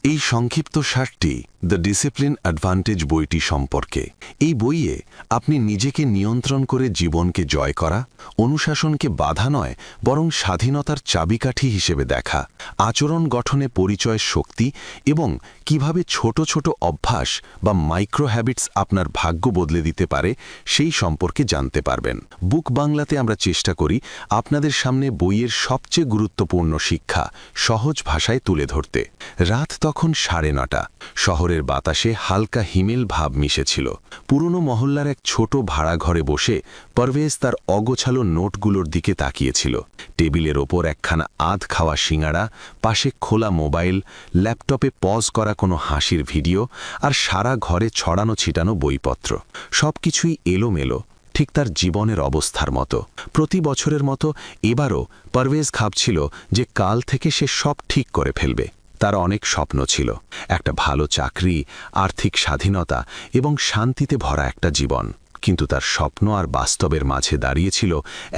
এই সংক্ষিপ্ত সারটি the discipline advantage বইটি সম্পর্কে। এই বইয়ে আপনি নিজেকে নিয়ন্ত্রণ করে জীবনকে জয় করা, অনুশাসনকে বাধা নয় বরং স্বাধীনতার চাবিকাঠি হিসেবে দেখা, আচরণ গঠনে পরিচয়ের শক্তি এবং কিভাবে ছোট ছোট অভ্যাস বা মাইক্রো হ্যাবিটস আপনার ভাগ্য বদলে দিতে পারে সেই সম্পর্কে জানতে পারবেন। বুক বাংলাতে আমরা চেষ্টা করি আপনাদের সামনে বইয়ের সবচেয়ে গুরুত্বপূর্ণ শিক্ষা সহজ ভাষায় তুলে ধরতে। রাত তখন 9:30। শহরের বাতাসে হালকা হিমেল ভাব মিশেছিল। পুরনো মহল্লার এক ছোট ভাড়া ঘরে বসে পারভেজ তার অগোছালো নোটগুলোর দিকে তাকিয়েছিল। টেবিলের ওপর একখানা আধ খাওয়া সিঙাড়া, পাশে খোলা মোবাইল, ল্যাপটপে পজ করা কোনো হাসির ভিডিও, আর সারা ঘরে ছড়ানো ছিটানো বইপত্র। সবকিছুই এলোমেলো, ঠিক তার জীবনের অবস্থার মতো। প্রতি বছরের মতো এবারও পারভেজ ভাবছিল যে কাল থেকে সে সব ঠিক করে ফেলবে। তার অনেক স্বপ্ন ছিল, একটা ভালো চাকরি, আর্থিক স্বাধীনতা এবং শান্তিতে ভরা একটা জীবন। কিন্তু তার স্বপ্ন আর বাস্তবের মাঝে দাঁড়িয়েছিল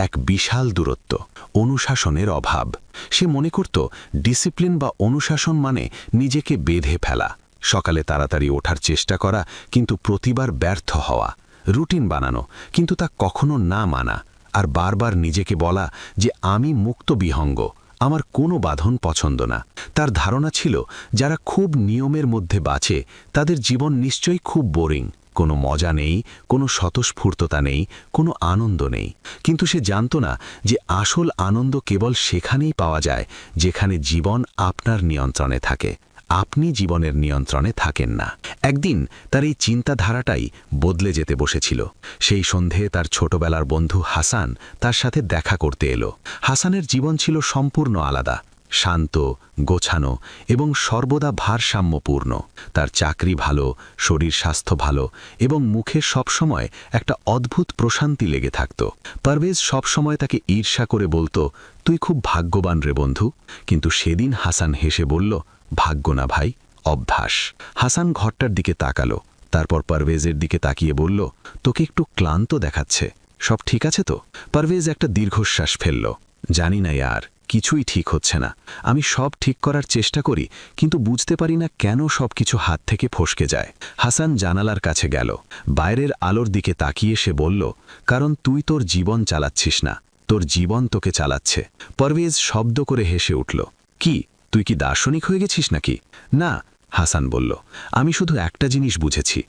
এক বিশাল দূরত্ব, অনুশাসনের অভাব। সে মনে করত ডিসিপ্লিন বা অনুশাসন মানে নিজেকে বেঁধে ফেলা, সকালে তাড়াতাড়ি ওঠার চেষ্টা করা কিন্তু প্রতিবার ব্যর্থ হওয়া, রুটিন বানানো কিন্তু তা কখনো না মানা, আর বারবার নিজেকে বলা যে আমি মুক্ত বিহঙ্গ, আমার কোনো বাঁধন পছন্দ না। তার ধারণা ছিল যারা খুব নিয়মের মধ্যে বাঁচে তাদের জীবন নিশ্চয়ই খুব বোরিং, কোনো মজা নেই, কোনো স্বতঃস্ফূর্ততা নেই, কোনো আনন্দ নেই। কিন্তু সে জানত না যে আসল আনন্দ কেবল সেখানেই পাওয়া যায় যেখানে জীবন আপনার নিয়ন্ত্রণে থাকে, আপনি জীবনের নিয়ন্ত্রণে থাকেন না। একদিন তার এই চিন্তাধারাটাই বদলে যেতে বসেছিল। সেই সন্ধে তার ছোটবেলার বন্ধু হাসান তার সাথে দেখা করতে এলো। হাসানের জীবন ছিল সম্পূর্ণ আলাদা, শান্ত, গোছানো এবং সর্বদা ভারসাম্যপূর্ণ। তার চাকরি ভালো, শরীর স্বাস্থ্য ভালো এবং মুখে সবসময় একটা অদ্ভুত প্রশান্তি লেগে থাকত। পারভেজ সবসময় তাকে ঈর্ষা করে বলতো, তুই খুব ভাগ্যবান রে বন্ধু। কিন্তু সেদিন হাসান হেসে বলল, ভাগ্য না ভাই, অভ্যাস। হাসান ঘরটার দিকে তাকালো, তারপর পারভেজের দিকে তাকিয়ে বলল, তোকে একটু ক্লান্ত দেখাচ্ছে, সব ঠিক আছে তো? পারভেজ একটা দীর্ঘশ্বাস ফেলল। জানি না ইয়ার, কিছুই ঠিক হচ্ছে না। আমি সব ঠিক করার চেষ্টা করি কিন্তু বুঝতে পারি না কেন সব কিছু হাত থেকে ফসকে যায়। হাসান জানালার কাছে গেল, বাইরের আলোর দিকে তাকিয়ে সে বলল, কারণ তুই তোর জীবন চালাচ্ছিস না, তোর জীবন তোকে চালাচ্ছে। পারভেজ শব্দ করে হেসে উঠল, কি তুই কি দার্শনিক হয়ে গেছিস নাকি? না, হাসান বলল, আমি শুধু একটা জিনিস বুঝেছি,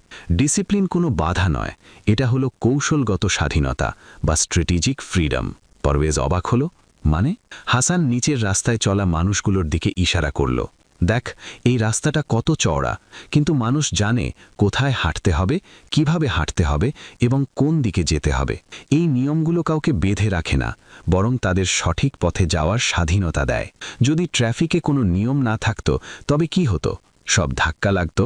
ডিসিপ্লিন কোনো বাধা নয়, এটা হলো কৌশলগত স্বাধীনতা বা স্ট্র্যাটেজিক ফ্রিডম। পারভেজ অবাক হলো, মানে? হাসান নিচের রাস্তায় চলা মানুষগুলোর দিকে ইশারা করল, দেখ এই রাস্তাটা কত চওড়া, কিন্তু মানুষ জানে কোথায় হাঁটতে হবে, কিভাবে হাঁটতে হবে এবং কোন দিকে যেতে হবে। এই নিয়মগুলো কাউকে বেঁধে রাখে না, বরং তাদের সঠিক পথে যাওয়ার স্বাধীনতা দেয়। যদি ট্রাফিকে কোনো নিয়ম না থাকতো তবে কি হতো? সব ধাক্কা লাগত,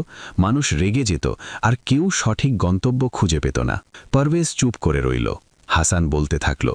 মানুষ রেগে যেত, আর কেউ সঠিক গন্তব্য খুঁজে পেত না। পারভেজ চুপ করে রইল। হাসান বলতে থাকল,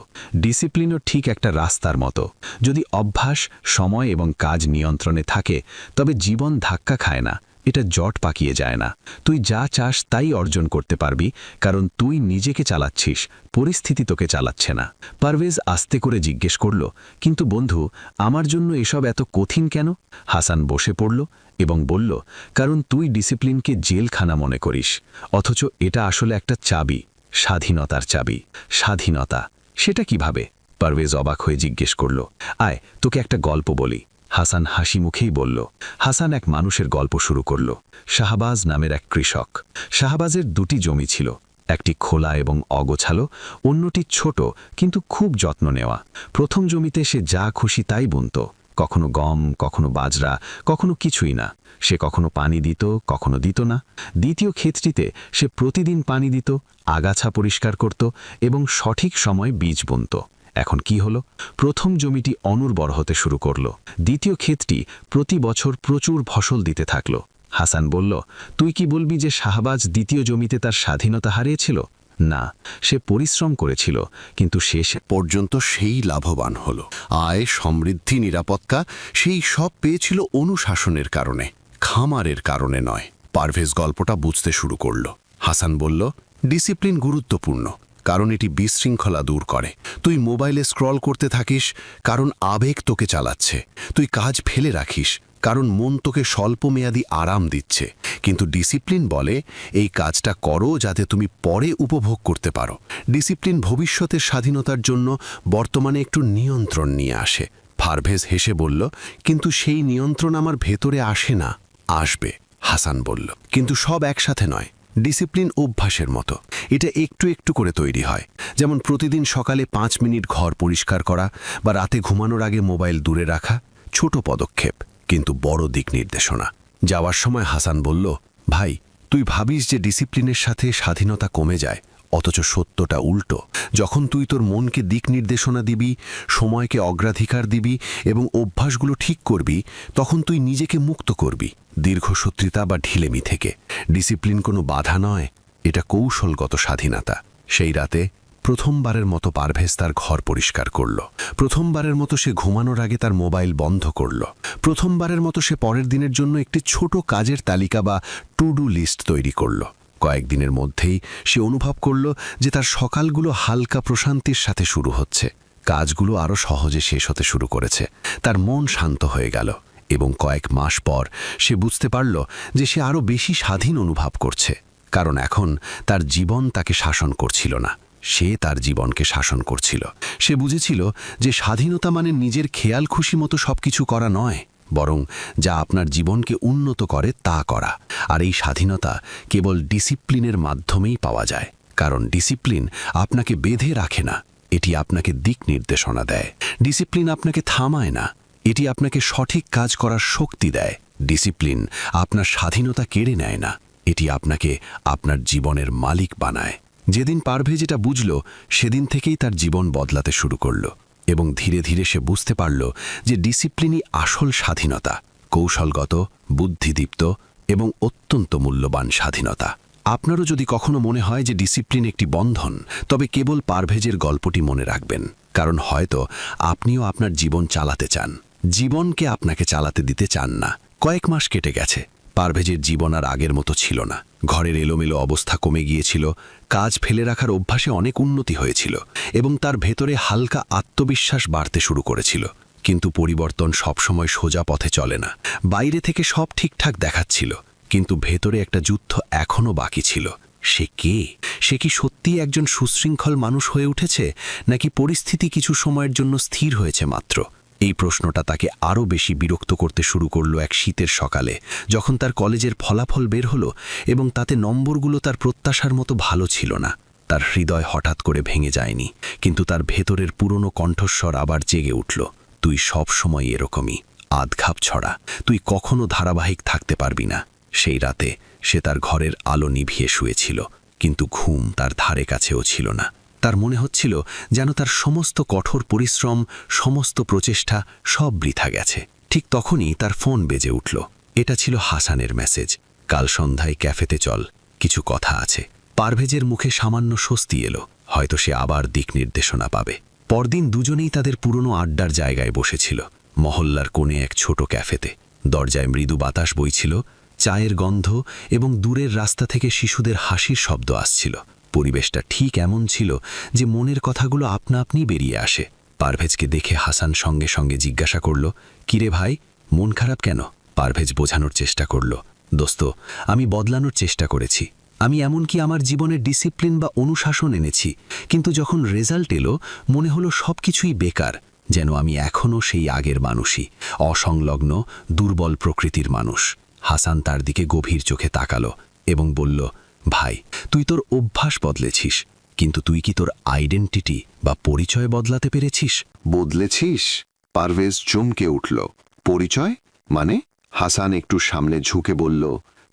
ডিসিপ্লিনও ঠিক একটা রাস্তার মতো। যদি অভ্যাস, সময় এবং কাজ নিয়ন্ত্রণে থাকে তবে জীবন ধাক্কা খায় না, এটা জট পাকিয়ে যায় না। তুই যা চাস তাই অর্জন করতে পারবি, কারণ তুই নিজেকে চালাচ্ছিস, পরিস্থিতি তোকে চালাচ্ছে না। পারভেজ আস্তে করে জিজ্ঞেস করল, কিন্তু বন্ধু, আমার জন্য এসব এত কঠিন কেন? হাসান বসে পড়ল এবং বলল, কারণ তুই ডিসিপ্লিনকে জেলখানা মনে করিস, অথচ এটা আসলে একটা চাবি, স্বাধীনতার চাবি। স্বাধীনতা, সেটা কিভাবে? পারভেজ অবাক হয়ে জিজ্ঞেস করল, আয় তোকে একটা গল্প বলি। হাসান হাসি মুখেই বলল। হাসান এক মানুষের গল্প শুরু করল। শাহবাজ নামের এক কৃষক। শাহবাজের 2টি জমি ছিল, একটি খোলা এবং অগোছালো, অন্যটি ছোট কিন্তু খুব যত্ন নেওয়া। প্রথম জমিতে সে যা খুশি তাই বুনত, কখনো গম, কখনো বাজরা, কখনো কিছুই না। সে কখনো পানি দিত, কখনো দিত না। দ্বিতীয় ক্ষেতটিতে সে প্রতিদিন পানি দিত, আগাছা পরিষ্কার করত এবং সঠিক সময় বীজ বুনত। এখন কি হলো? প্রথম জমিটি অনুর্বর হতে শুরু করল, দ্বিতীয় ক্ষেতটি প্রতি বছর প্রচুর ফসল দিতে থাকল। হাসান বলল, তুই কি বলবি যে শাহবাজ দ্বিতীয় জমিতে তার স্বাধীনতা হারিয়েছিল? না, সে পরিশ্রম করেছিল, কিন্তু শেষ পর্যন্ত সেই লাভবান হল। আয়, সমৃদ্ধি, নিরাপত্তা, সেই সব পেয়েছিল অনুশাসনের কারণে, খামারের কারণে নয়। পারভেজ গল্পটা বুঝতে শুরু করল। হাসান বলল, ডিসিপ্লিন গুরুত্বপূর্ণ, কারণ এটি বিশৃঙ্খলা দূর করে। তুই মোবাইলে স্ক্রল করতে থাকিস, কারণ আবেগ তোকে চালাচ্ছে। তুই কাজ ফেলে রাখিস, কারণ মন তোকে স্বল্পমেয়াদী আরাম দিচ্ছে, কিন্তু ডিসিপ্লিন বলে এই কাজটা করো যাতে তুমি পরে উপভোগ করতে পারো। ডিসিপ্লিন ভবিষ্যতের স্বাধীনতার জন্য বর্তমানে একটু নিয়ন্ত্রণ নিয়ে আসে। পারভেজ হেসে বলল, কিন্তু সেই নিয়ন্ত্রণ আমার ভেতরে আসে না। আসবে, হাসান বলল, কিন্তু সব একসাথে নয়। ডিসিপ্লিন অভ্যাসের মতো, এটা একটু একটু করে তৈরি হয়। যেমন প্রতিদিন সকালে 5 মিনিট ঘর পরিষ্কার করা বা রাতে ঘুমানোর আগে মোবাইল দূরে রাখা। ছোট পদক্ষেপ, কিন্তু বড় দিক নির্দেশনা। যাওয়ার সময় হাসান বলল, ভাই, তুই ভাবিস যে ডিসিপ্লিনের সাথে স্বাধীনতা কমে যায়, অথচ সত্যটা উল্টো। যখন তুই তোর মনকে দিক নির্দেশনা দিবি, সময়কে অগ্রাধিকার দিবি এবং অভ্যাসগুলো ঠিক করবি, তখন তুই নিজেকে মুক্ত করবি দীর্ঘসূত্রিতা বা ঢিলেমি থেকে। ডিসিপ্লিন কোনো বাধা নয়, এটা কৌশলগত স্বাধীনতা। সেই রাতে প্রথমবারের মতো পারভেজ তার ঘর পরিষ্কার করল। প্রথমবারের মতো সে ঘুমানোর আগে তার মোবাইল বন্ধ করল। প্রথমবারের মতো সে পরের দিনের জন্য একটি ছোট কাজের তালিকা বা টু ডু লিস্ট তৈরি করল। কয়েকদিনের মধ্যেই সে অনুভব করল যে তার সকালগুলো হালকা প্রশান্তির সাথে শুরু হচ্ছে। কাজগুলো আরও সহজে শেষ হতে শুরু করেছে। তার মন শান্ত হয়ে গেল এবং কয়েক মাস পর সে বুঝতে পারল যে সে আরও বেশি স্বাধীন অনুভব করছে, কারণ এখন তার জীবন তাকে শাসন করছিল না, সে তার জীবনকে শাসন করছিল। সে বুঝেছিল যে স্বাধীনতা মানে নিজের খেয়াল খুশি মতো সবকিছু করা নয়, বরং যা আপনার জীবনকে উন্নত করে তা করা। আর এই স্বাধীনতা কেবল ডিসিপ্লিনের মাধ্যমেই পাওয়া যায়, কারণ ডিসিপ্লিন আপনাকে বেঁধে রাখে না, এটি আপনাকে দিক নির্দেশনা দেয়। ডিসিপ্লিন আপনাকে থামায় না, এটি আপনাকে সঠিক কাজ করার শক্তি দেয়। ডিসিপ্লিন আপনার স্বাধীনতা কেড়ে নেয় না, এটি আপনাকে আপনার জীবনের মালিক বানায়। যেদিন পারভেজ এটা বুঝল, সেদিন থেকেই তার জীবন বদলাতে শুরু করল এবং ধীরে ধীরে সে বুঝতে পারল যে ডিসিপ্লিনই আসল স্বাধীনতা, কৌশলগত, বুদ্ধিদীপ্ত এবং অত্যন্ত মূল্যবান স্বাধীনতা। আপনারও যদি কখনো মনে হয় যে ডিসিপ্লিন একটি বন্ধন, তবে কেবল পারভেজের গল্পটি মনে রাখবেন, কারণ হয়তো আপনিও আপনার জীবন চালাতে চান, জীবনকে আপনাকে চালাতে দিতে চান না। কয়েক মাস কেটে গেছে। পারভেজের জীবন আর আগের মতো ছিল না। ঘরের এলোমেলো অবস্থা কমে গিয়েছিল, কাজ ফেলে রাখার অভ্যাসে অনেক উন্নতি হয়েছিল এবং তার ভেতরে হালকা আত্মবিশ্বাস বাড়তে শুরু করেছিল। কিন্তু পরিবর্তন সবসময় সোজা পথে চলে না। বাইরে থেকে সব ঠিকঠাক দেখাচ্ছিল, কিন্তু ভেতরে একটা যুদ্ধ এখনও বাকি ছিল। সে কে? সে কি সত্যিই একজন সুশৃঙ্খল মানুষ হয়ে উঠেছে, নাকি পরিস্থিতি কিছু সময়ের জন্য স্থির হয়েছে মাত্র? এই প্রশ্নটা তাকে আরও বেশি বিরক্ত করতে শুরু করল এক শীতের সকালে, যখন তার কলেজের ফলাফল বের হলো এবং তাতে নম্বরগুলো তার প্রত্যাশার মতো ভালো ছিল না। তার হৃদয় হঠাৎ করে ভেঙে যায়নি, কিন্তু তার ভেতরের পুরনো কণ্ঠস্বর আবার জেগে উঠল, তুই সব সময় এরকমই, আধঘাপ ছড়া, তুই কখনো ধারাবাহিক থাকতে পারবি না। সেই রাতে সে তার ঘরের আলো নিভিয়ে শুয়েছিল, কিন্তু ঘুম তার ধারে কাছেও ছিল না। তার মনে হচ্ছিল যেন তার সমস্ত কঠোর পরিশ্রম, সমস্ত প্রচেষ্টা সব বৃথা গেছে। ঠিক তখনই তার ফোন বেজে উঠল। এটা ছিল হাসানের মেসেজ, কাল সন্ধ্যায় ক্যাফেতে চল, কিছু কথা আছে। পারভেজের মুখে সামান্য স্বস্তি এলো, হয়তো সে আবার দিক নির্দেশনা পাবে। পরদিন দুজনেই তাদের পুরনো আড্ডার জায়গায় বসেছিল, মহল্লার কোণে এক ছোট ক্যাফেতে। দরজায় মৃদু বাতাস বইছিল, চায়ের গন্ধ এবং দূরের রাস্তা থেকে শিশুদের হাসির শব্দ আসছিল। পরিবেশটা ঠিক এমন ছিল যে মনের কথাগুলো আপনা আপনি বেরিয়ে আসে। পারভেজকে দেখে হাসান সঙ্গে সঙ্গে জিজ্ঞাসা করল, কিরে ভাই, মন খারাপ কেন? পারভেজ বোঝানোর চেষ্টা করল, দোস্ত, আমি বদলানোর চেষ্টা করেছি, আমি এমনকি আমার জীবনে ডিসিপ্লিন বা অনুশাসন এনেছি, কিন্তু যখন রেজাল্ট এলো মনে হলো সব কিছুই বেকার, যেন আমি এখনও সেই আগের মানুষই, অসংলগ্ন, দুর্বল প্রকৃতির মানুষ। হাসান তার দিকে গভীর চোখে তাকালো এবং বলল, ভাই, তুই তোর অভ্যাস বদলেছিস, কিন্তু তুই কি তোর আইডেন্টিটি বা পরিচয় বদলাতে পেরেছিস? বদলেছিস? পারভেজ চমকে উঠল। পরিচয় মানে? হাসান একটু সামনে ঝুঁকে বলল,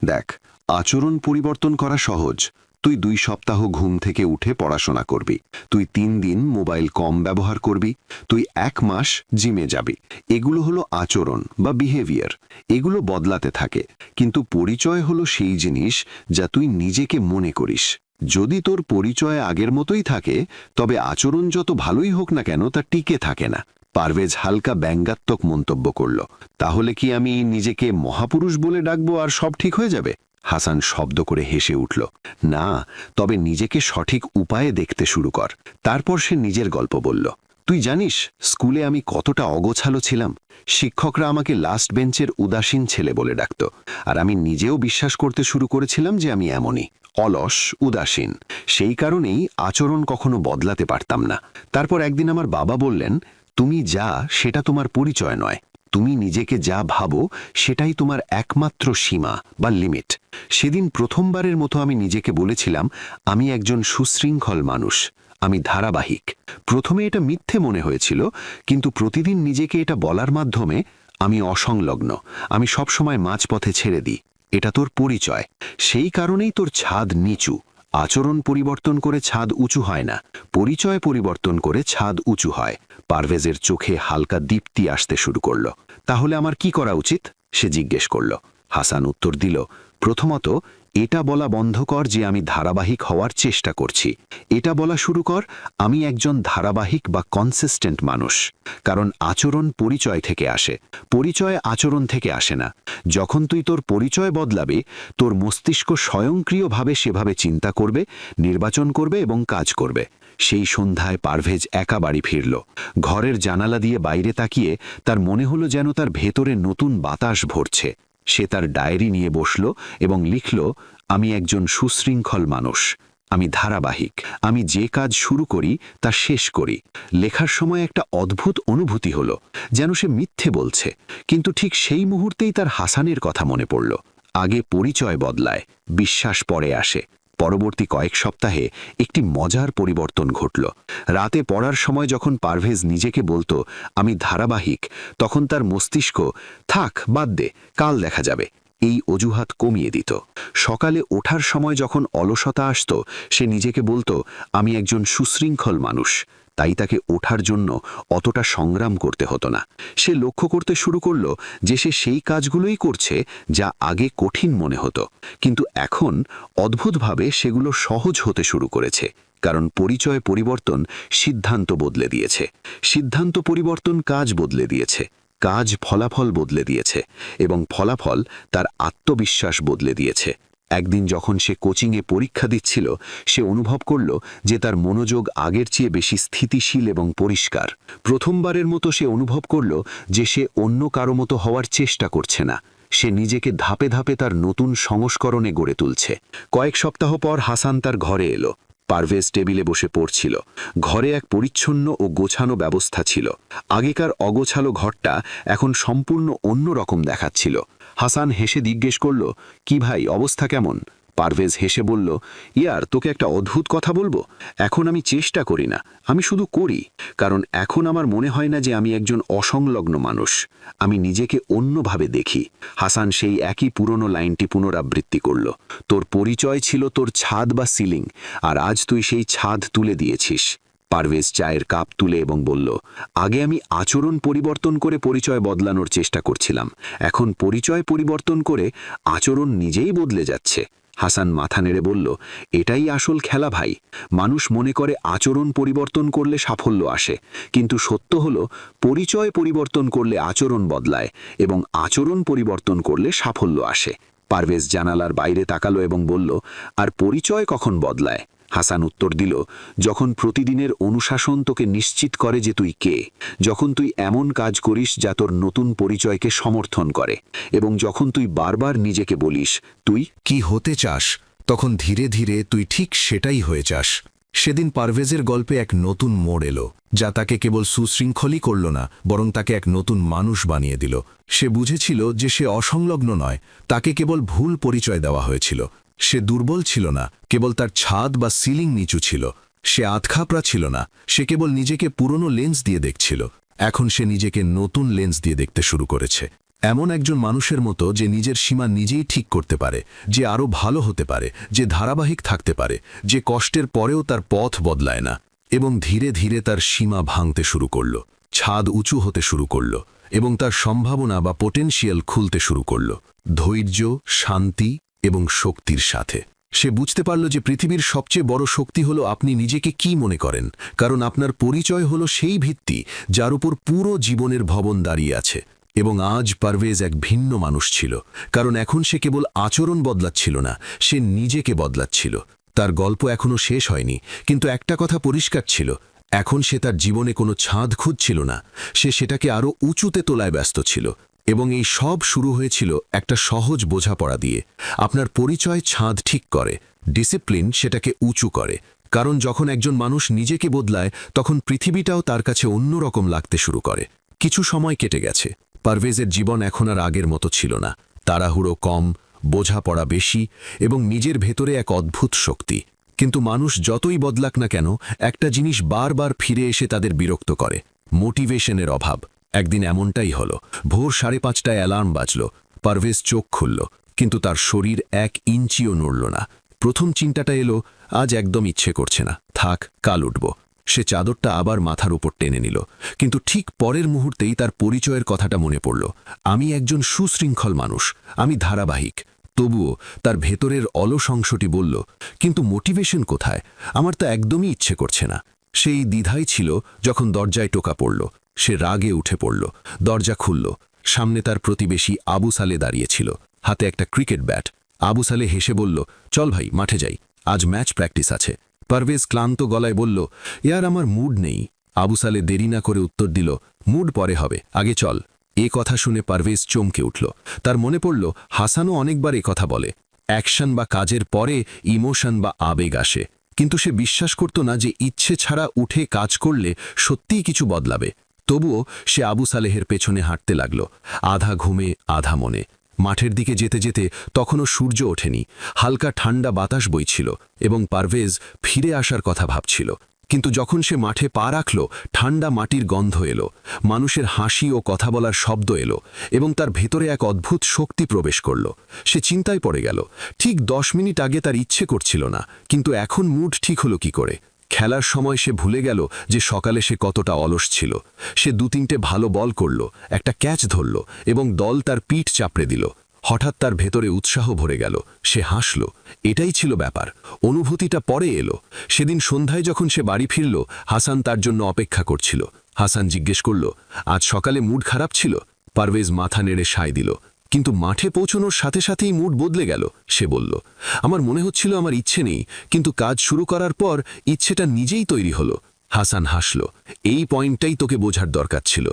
দেখ, আচরণ পরিবর্তন করা সহজ। তুই 2 সপ্তাহ ঘুম থেকে উঠে পড়াশোনা করবি, তুই 3 দিন মোবাইল কম ব্যবহার করবি, তুই 1 মাস জিমে যাবি। এগুলো হলো আচরণ বা বিহেভিয়ার, এগুলো বদলাতে থাকে। কিন্তু পরিচয় হলো সেই জিনিস যা তুই নিজেকে মনে করিস। যদি তোর পরিচয় আগের মতোই থাকে, তবে আচরণ যত ভালোই হোক না কেন তা টিকে থাকে না। পারভেজ হালকা ব্যঙ্গাত্মক মন্তব্য করল, তাহলে কি আমি নিজেকে মহাপুরুষ বলে ডাকবো আর সব ঠিক হয়ে যাবে? হাসান শব্দ করে হেসে উঠল, না, তবে নিজেকে সঠিক উপায়ে দেখতে শুরু কর। তারপর সে নিজের গল্প বলল, তুই জানিস স্কুলে আমি কতটা অগোছালো ছিলাম। শিক্ষকরা আমাকে লাস্ট বেঞ্চের উদাসীন ছেলে বলে ডাকত, আর আমি নিজেও বিশ্বাস করতে শুরু করেছিলাম যে আমি এমনই অলস, উদাসীন। সেই কারণেই আচরণ কখনো বদলাতে পারতাম না। তারপর একদিন আমার বাবা বললেন, তুমি যা সেটা তোমার পরিচয় নয়, তুমি নিজেকে যা ভাবো সেটাই তোমার একমাত্র সীমা বা লিমিট। সেদিন প্রথমবারের মতো আমি নিজেকে বলেছিলাম, আমি একজন সুশৃঙ্খল মানুষ, আমি ধারাবাহিক। প্রথমে এটা মিথ্যে মনে হয়েছিল, কিন্তু প্রতিদিন নিজেকে এটা বলার মাধ্যমে আমি অসংলগ্ন, আমি সবসময় মাঝপথে ছেড়ে দিই। এটা তোর পরিচয়, সেই কারণেই তোর ছাদ নিচু। আচরণ পরিবর্তন করে ছাদ উঁচু হয় না, পরিচয় পরিবর্তন করে ছাদ উঁচু হয়। পারভেজের চোখে হালকা দীপ্তি আসতে শুরু করল। তাহলে আমার কি করা উচিত, সে জিজ্ঞেস করল। হাসান উত্তর দিল, প্রথমত এটা বলা বন্ধ কর যে আমি ধারাবাহিক হওয়ার চেষ্টা করছি। এটা বলা শুরু কর, আমি একজন ধারাবাহিক বা কনসিস্টেন্ট মানুষ। কারণ আচরণ পরিচয় থেকে আসে, পরিচয় আচরণ থেকে আসে না। যখন তুই তোর পরিচয় বদলাবে, তোর মস্তিষ্ক স্বয়ংক্রিয়ভাবে সেভাবে চিন্তা করবে, নির্বাচন করবে এবং কাজ করবে। সেই সন্ধ্যায় পারভেজ একা বাড়ি ফিরল। ঘরের জানালা দিয়ে বাইরে তাকিয়ে তার মনে হলো যেন তার ভেতরে নতুন বাতাস ভরছে। সে তার ডায়েরি নিয়ে বসল এবং লিখল, আমি একজন সুশৃঙ্খল মানুষ, আমি ধারাবাহিক, আমি যে কাজ শুরু করি তা শেষ করি। লেখার সময় একটা অদ্ভুত অনুভূতি হলো, যেন সে মিথ্যে বলছে, কিন্তু ঠিক সেই মুহূর্তেই তার হাসানের কথা মনে পড়ল। আগে পরিচয় বদলায়, বিশ্বাস পরে আসে। পরবর্তী কয়েক সপ্তাহে একটি মজার পরিবর্তন ঘটল। রাতে পড়ার সময় যখন পারভেজ নিজেকে বলতো, আমি ধারাবাহিক, তখন তার মস্তিষ্ক, থাক বাদ দে, কাল দেখা যাবে, এই অজুহাত কমিয়ে দিত। সকালে ওঠার সময় যখন অলসতা আসত, সে নিজেকে বলতো, আমি একজন সুশৃঙ্খল মানুষ, তাই তাকে ওঠার জন্য অতটা সংগ্রাম করতে হতো না। সে লক্ষ্য করতে শুরু করল যে সে সেই কাজগুলোই করছে যা আগে কঠিন মনে হতো, কিন্তু এখন অদ্ভুতভাবে সেগুলো সহজ হতে শুরু করেছে। কারণ পরিচয় পরিবর্তন সিদ্ধান্ত বদলে দিয়েছে, সিদ্ধান্ত পরিবর্তন কাজ বদলে দিয়েছে, কাজ ফলাফল বদলে দিয়েছে, এবং ফলাফল তার আত্মবিশ্বাস বদলে দিয়েছে। একদিন যখন সে কোচিংয়ে পরীক্ষা দিচ্ছিল, সে অনুভব করল যে তার মনোযোগ আগের চেয়ে বেশি স্থিতিশীল এবং পরিষ্কার। প্রথমবারের মতো সে অনুভব করল যে সে অন্য কারো মতো হওয়ার চেষ্টা করছে না, সে নিজেকে ধাপে ধাপে তার নতুন সংস্করণে গড়ে তুলছে। কয়েক সপ্তাহ পর হাসান তার ঘরে এলো। পারভেজ টেবিলে বসে পড়ছিল। ঘরে এক পরিচ্ছন্ন ও গোছানো ব্যবস্থা ছিল। আগেকার অগোছালো ঘরটা এখন সম্পূর্ণ অন্য রকম দেখাচ্ছিল। হাসান হেসে জিজ্ঞেস করল, কি ভাই, অবস্থা কেমন? পারভেজ হেসে বলল, ইয়ার, তোকে একটা অদ্ভুত কথা বলবো। এখন আমি চেষ্টা করি না, আমি শুধু করি। কারণ এখন আমার মনে হয় না যে আমি একজন অসংলগ্ন মানুষ, আমি নিজেকে অন্যভাবে দেখি। হাসান সেই একই পুরনো লাইনটি পুনরাবৃত্তি করল, তোর পরিচয় ছিল তোর ছাদ বা সিলিং, আর আজ তুই সেই ছাদ তুলে দিয়েছিস। পারভেজ চায়ের কাপ তুলে এবং বলল, আগে আমি আচরণ পরিবর্তন করে পরিচয় বদলানোর চেষ্টা করছিলাম, এখন পরিচয় পরিবর্তন করে আচরণ নিজেই বদলে যাচ্ছে। হাসান মাথা নেড়ে বলল, এটাই আসল খেলা ভাই। মানুষ মনে করে আচরণ পরিবর্তন করলে সাফল্য আসে, কিন্তু সত্য হলো পরিচয় পরিবর্তন করলে আচরণ বদলায়, এবং আচরণ পরিবর্তন করলে সাফল্য আসে। পারভেজ জানালার বাইরে তাকালো এবং বলল, আর পরিচয় কখন বদলায়? হাসান উত্তর দিল, যখন প্রতিদিনের অনুশাসন তোকে নিশ্চিত করে যে তুই কে, যখন তুই এমন কাজ করিস যা তোর নতুন পরিচয়কে সমর্থন করে, এবং যখন তুই বারবার নিজেকে বলিস তুই কি হতে চাস, তখন ধীরে ধীরে তুই ঠিক সেটাই হয়ে যাস। সেদিন পারভেজের গল্পে এক নতুন মোড় এলো, যা তাকে কেবল সুশৃঙ্খলই করল না, বরং তাকে এক নতুন মানুষ বানিয়ে দিল। সে বুঝেছিল যে সে অসংলগ্ন নয়, তাকে কেবল ভুল পরিচয় দেওয়া হয়েছিল। সে দুর্বল ছিল না, কেবল তার ছাদ বা সিলিং নিচু ছিল। সে আধখাপড়া ছিল না, সে কেবল নিজেকে পুরনো লেন্স দিয়ে দেখছিল। এখন সে নিজেকে নতুন লেন্স দিয়ে দেখতে শুরু করেছে, এমন একজন মানুষের মতো যে নিজের সীমা নিজেই ঠিক করতে পারে, যে আরও ভালো হতে পারে, যে ধারাবাহিক থাকতে পারে, যে কষ্টের পরেও তার পথ বদলায় না। এবং ধীরে ধীরে তার সীমা ভাঙতে শুরু করল, ছাদ উঁচু হতে শুরু করল, এবং তার সম্ভাবনা বা পোটেনশিয়াল খুলতে শুরু করল, ধৈর্য, শান্তি এবং শক্তির সাথে। সে বুঝতে পারল যে পৃথিবীর সবচেয়ে বড় শক্তি হলো আপনি নিজেকে কি মনে করেন, কারণ আপনার পরিচয় হলো সেই ভিত্তি যার উপর পুরো জীবনের ভবন দাঁড়িয়ে আছে। এবং আজ পারভেজ এক ভিন্ন মানুষ ছিল, কারণ এখন সে কেবল আচরণ বদলাচ্ছিল না, সে নিজেকে বদলাচ্ছিল। তার গল্প এখনও শেষ হয়নি, কিন্তু একটা কথা পরিষ্কার ছিল, এখন সে তার জীবনে কোনো ছাদ খুঁজছিল না, সে সেটাকে আরও উঁচুতে তোলায় ব্যস্ত ছিল। এবং এই সব শুরু হয়েছিল একটা সহজ বোঝাপড়া দিয়ে। আপনার পরিচয় ছাদ ঠিক করে, ডিসিপ্লিন সেটাকে উঁচু করে। কারণ যখন একজন মানুষ নিজেকে বদলায়, তখন পৃথিবীটাও তার কাছে অন্যরকম লাগতে শুরু করে। কিছু সময় কেটে গেছে। পারভেজের জীবন এখন আর আগের মতো ছিল না। তাড়াহুড়ো কম, বোঝাপড়া বেশি, এবং নিজের ভেতরে এক অদ্ভুত শক্তি। কিন্তু মানুষ যতই বদলাক না কেন, একটা জিনিস বারবার ফিরে এসে তাদের বিরক্ত করে: মোটিভেশনের অভাব। একদিন এমনটাই হলো। ভোর 5:30টায় অ্যালার্ম বাজল। পারভেজ চোখ খুলল, কিন্তু তার শরীর 1 ইঞ্চিও নড়ল না। প্রথম চিন্তাটা এলো, আজ একদম ইচ্ছে করছে না, থাক, কাল উঠব। সে চাদরটা আবার মাথার উপর টেনে নিল, কিন্তু ঠিক পরের মুহূর্তেই তার পরিচয়ের কথাটা মনে পড়ল। আমি একজন সুশৃঙ্খল মানুষ, আমি ধারাবাহিক। তবুও তার ভেতরের অলস অংশটি বলল, কিন্তু মোটিভেশন কোথায়? আমার তো একদমই ইচ্ছে করছে না। সেই দ্বিধাই ছিল যখন দরজায় টোকা পড়ল। সে রাগে উঠে পড়ল। দরজা খুলল। সামনে তার প্রতিবেশী আবু সালে দাঁড়িয়েছিল, হাতে একটা ক্রিকেট ব্যাট। আবু সালে হেসে বলল, চল ভাই, মাঠে যাই, আজ ম্যাচ প্র্যাকটিস আছে। পারভেজ ক্লান্ত গলায় বলল, ইয়ার আমার মুড নেই। আবু সালে দেরি না করে উত্তর দিল, মুড পরে হবে, আগে চল। এ কথা শুনে পারভেজ চমকে উঠল। তার মনে পড়ল, হাসানও অনেকবার এ কথা বলে, অ্যাকশন বা কাজের পরে ইমোশন বা আবেগ আসে। কিন্তু সে বিশ্বাস করত না যে ইচ্ছে ছাড়া উঠে কাজ করলে সত্যিই কিছু বদলাবে। তবুও সে আবু সালেহের পেছনে হাঁটতে লাগল, আধা ঘুমে আধা মনে। মাঠের দিকে যেতে যেতে তখনও সূর্য ওঠেনি। হালকা ঠান্ডা বাতাস বইছিল এবং পারভেজ ফিরে আসার কথা ভাবছিল। কিন্তু যখন সে মাঠে পা রাখল, ঠান্ডা মাটির গন্ধ এলো, মানুষের হাসি ও কথা বলার শব্দ এলো, এবং তার ভেতরে এক অদ্ভুত শক্তি প্রবেশ করল। সে চিন্তায় পড়ে গেল। ঠিক 10 মিনিট আগে তার ইচ্ছে করছিল না, কিন্তু এখন মুড ঠিক হলো কি করে? খেলার সময় সে ভুলে গেল যে সকালে সে কতটা অলস ছিল। সে 2-3টে ভালো বল করল, একটা ক্যাচ ধরল, এবং দল তার পিঠ চাপড়ে দিল। হঠাৎ তার ভেতরে উৎসাহ ভরে গেল। সে হাসল। এটাই ছিল ব্যাপার। অনুভূতিটা পরে এলো। সেদিন সন্ধ্যায় যখন সে বাড়ি ফিরল, হাসান তার জন্য অপেক্ষা করছিল। হাসান জিজ্ঞেস করল, আজ সকালে মুড খারাপ ছিল? পারভেজ মাথা নেড়ে সায় দিল। কিন্তু মাঠে পৌঁছানোর সাথে সাথেই মুড বদলে গেল। সে বলল, আমার মনে হচ্ছিল আমার ইচ্ছে নেই, কিন্তু কাজ শুরু করার পর ইচ্ছেটা নিজেই তৈরি হলো। হাসান হাসল। এই পয়েন্টটাই তোকে বোঝার দরকার ছিল।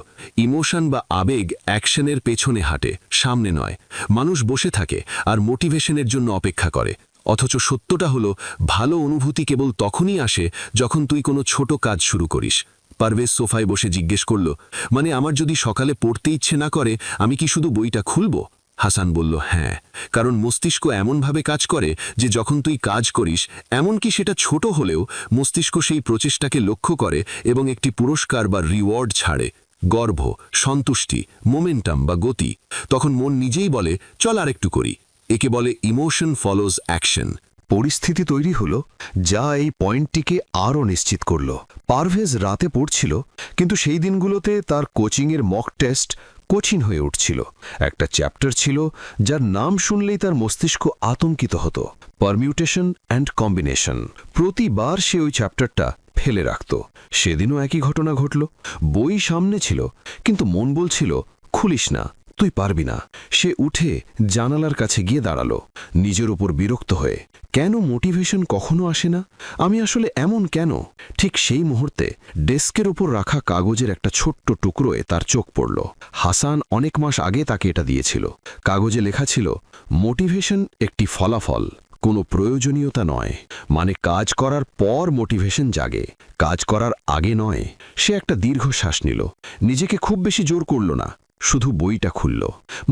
ইমোশন বা আবেগ অ্যাকশনের পেছনে হাঁটে, সামনে নয়। মানুষ বসে থাকে আর মোটিভেশনের জন্য অপেক্ষা করে। অথচ সত্যটা হলো, ভালো অনুভূতি কেবল তখনই আসে যখন তুই কোনো ছোট কাজ শুরু করিস। পারভেজ সোফায় বসে জিজ্ঞেস করল, মানে আমার যদি সকালে পড়তে ইচ্ছে না করে, আমি কি শুধু বইটা খুলব? হাসান বলল, হ্যাঁ, কারণ মস্তিষ্ক এমনভাবে কাজ করে যে যখন তুই কাজ করিস, এমনকি সেটা ছোট হলেও, মস্তিষ্ক সেই প্রচেষ্টাকে লক্ষ্য করে এবং একটি পুরস্কার বা রিওয়ার্ড ছাড়ে। গর্ব, সন্তুষ্টি, মোমেন্টাম বা গতি। তখন মন নিজেই বলে, চল আরেকটু করি। একে বলে ইমোশন ফলোজ অ্যাকশন। পরিস্থিতি তৈরি হলো যা এই পয়েন্টটিকে আরও নিশ্চিত করল। পারভেজ রাতে পড়ছিল, কিন্তু সেই দিনগুলোতে তার কোচিংয়ের মক টেস্ট কঠিন হয়ে উঠছিল। একটা চ্যাপ্টার ছিল যার নাম শুনলেই তার মস্তিষ্ক আতঙ্কিত হতো, পারমিউটেশন অ্যান্ড কম্বিনেশন। প্রতিবার সে ওই চ্যাপ্টারটা ফেলে রাখত। সেদিনও একই ঘটনা ঘটল। বই সামনে ছিল, কিন্তু মন বলছিল, খুলিস না, তুই পারবি না। সে উঠে জানালার কাছে গিয়ে দাঁড়ালো, নিজের উপর বিরক্ত হয়ে। কেন মোটিভেশন কখনো আসে না? আমি আসলে এমন কেন? ঠিক সেই মুহূর্তে ডেস্কের ওপর রাখা কাগজের একটা ছোট্ট টুকরোয় তার চোখ পড়ল। হাসান অনেক মাস আগে তাকে এটা দিয়েছিল। কাগজে লেখা ছিল, মোটিভেশন একটি ফলাফল, কোনো প্রয়োজনীয়তা নয়। মানে কাজ করার পর মোটিভেশন জাগে, কাজ করার আগে নয়। সে একটা দীর্ঘশ্বাস নিল, নিজেকে খুব বেশি জোর করল না, শুধু বইটা খুলল।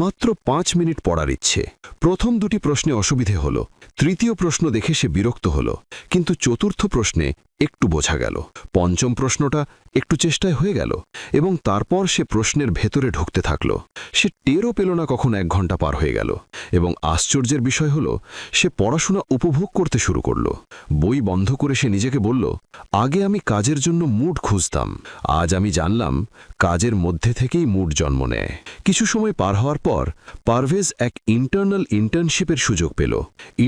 মাত্র 5 মিনিট পড়ার ইচ্ছে। প্রথম 2টি প্রশ্নে অসুবিধে হলো, তৃতীয় প্রশ্ন দেখে সে বিরক্ত হলো, কিন্তু চতুর্থ প্রশ্নে একটু বোঝা গেল। পঞ্চম প্রশ্নটা একটু চেষ্টায় হয়ে গেল, এবং তারপর সে প্রশ্নের ভেতরে ঢুকতে থাকল। সে টেরও পেল না কখন 1 ঘন্টা পার হয়ে গেল। এবং আশ্চর্যের বিষয় হলো, সে পড়াশোনা উপভোগ করতে শুরু করল। বই বন্ধ করে সে নিজেকে বলল, আগে আমি কাজের জন্য মুড খুঁজতাম, আজ আমি জানলাম কাজের মধ্যে থেকেই মুড জন্ম নেয়। কিছু সময় পার হওয়ার পর পারভেজ এক ইন্টারনাল ইন্টার্নশিপের সুযোগ পেল।